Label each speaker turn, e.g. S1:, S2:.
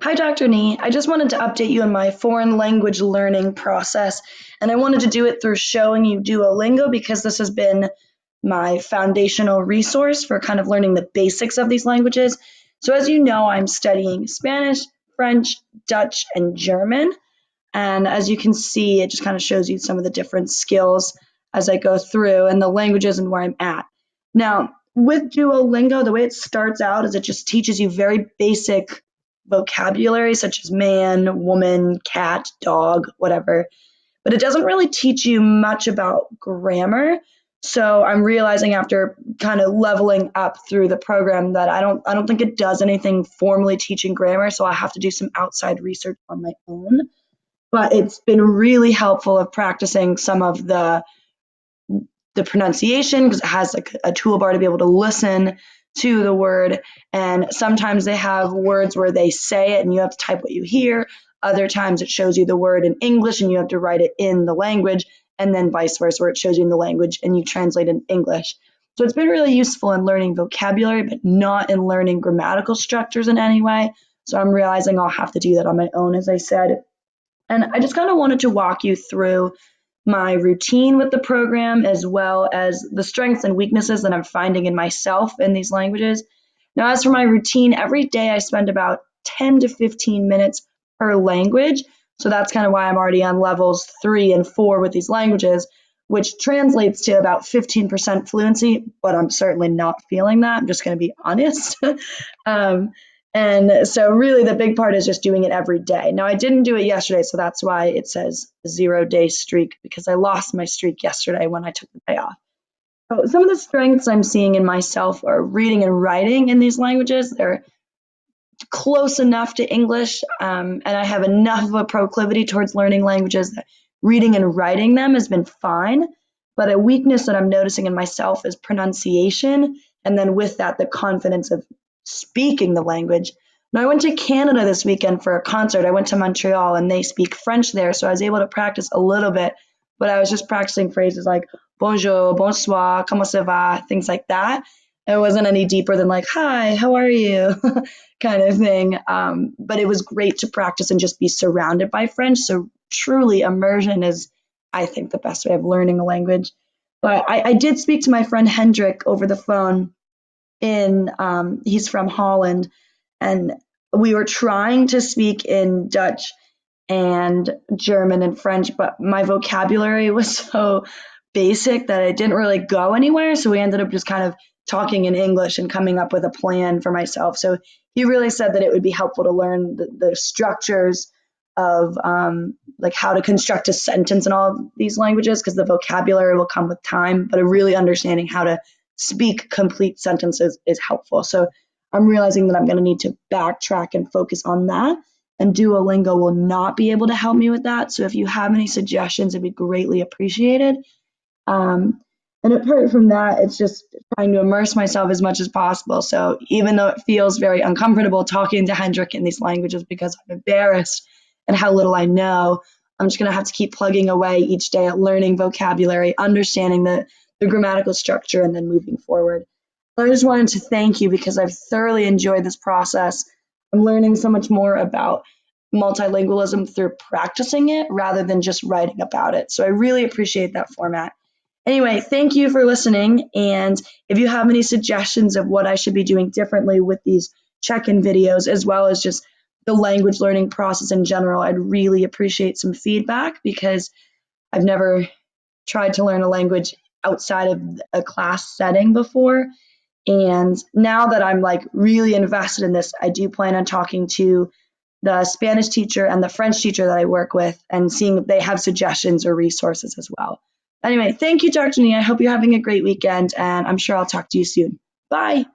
S1: Hi, Dr. Nee. I just wanted to update you on my foreign language learning process, and I wanted to do it through showing you Duolingo because this has been my foundational resource for kind of learning the basics of these languages. So, as you know, I'm studying Spanish, French, Dutch, and German. And as you can see, it just kind of shows you some of the different skills as I go through and the languages and where I'm at. Now, with Duolingo, the way it starts out is it just teaches you very basic vocabulary, such as man, woman, cat, dog, whatever. But it doesn't really teach you much about grammar. So I'm realizing after kind of leveling up through the program that I don't think it does anything formally teaching grammar. So I have to do some outside research on my own. But it's been really helpful of practicing some of the pronunciation because it has like a toolbar to be able to listen to the word. And sometimes they have words where they say it and you have to type what you hear. Other times it shows you the word in English and you have to write it in the language, and then vice versa, where it shows you in the language and you translate in English. So it's been really useful in learning vocabulary, but not in learning grammatical structures in any way. So I'm realizing I'll have to do that on my own, as I said. And I just kind of wanted to walk you through my routine with the program as well as the strengths and weaknesses that I'm finding in myself in these languages. Now, as for my routine, every day I spend about 10 to 15 minutes per language. So that's kind of why I'm already on levels 3 and 4 with these languages, which translates to about 15% fluency, but I'm certainly not feeling that. I'm just going to be honest. um, and so really the big part is just doing it every day. Now I didn't do it yesterday, so that's why it says 0 day streak because I lost my streak yesterday when I took the day off. So some of the strengths I'm seeing in myself are reading and writing in these languages. They're close enough to English, and I have enough of a proclivity towards learning languages that reading and writing them has been fine. But a weakness that I'm noticing in myself is pronunciation, and then with that, the confidence of speaking the language. Now, I went to Canada this weekend for a concert. I went to Montreal, and they speak French there, so I was able to practice a little bit, but I was just practicing phrases like bonjour, bonsoir, comment ça va, things like that. It wasn't any deeper than like, hi, how are you? kind of thing. But it was great to practice and just be surrounded by French. So truly immersion is, I think, the best way of learning a language. But I did speak to my friend Hendrik over the phone he's from Holland, and we were trying to speak in Dutch and German and French, but my vocabulary was so basic that it didn't really go anywhere. So we ended up just kind of talking in English and coming up with a plan for myself. So he really said that it would be helpful to learn the structures of like how to construct a sentence in all of these languages because the vocabulary will come with time, but really understanding how to speak complete sentences is helpful. So I'm realizing that I'm going to need to backtrack and focus on that. And Duolingo will not be able to help me with that. So if you have any suggestions, it'd be greatly appreciated. And apart from that, it's just trying to immerse myself as much as possible. So even though it feels very uncomfortable talking to Hendrik in these languages because I'm embarrassed and how little I know, I'm just going to have to keep plugging away each day at learning vocabulary, understanding the grammatical structure, and then moving forward. So I just wanted to thank you because I've thoroughly enjoyed this process. I'm learning so much more about multilingualism through practicing it rather than just writing about it. So I really appreciate that format. Anyway, thank you for listening. And if you have any suggestions of what I should be doing differently with these check-in videos, as well as just the language learning process in general, I'd really appreciate some feedback because I've never tried to learn a language outside of a class setting before. And now that I'm like really invested in this, I do plan on talking to the Spanish teacher and the French teacher that I work with and seeing if they have suggestions or resources as well. Anyway, thank you, Dr. Nee. I hope you're having a great weekend, and I'm sure I'll talk to you soon. Bye.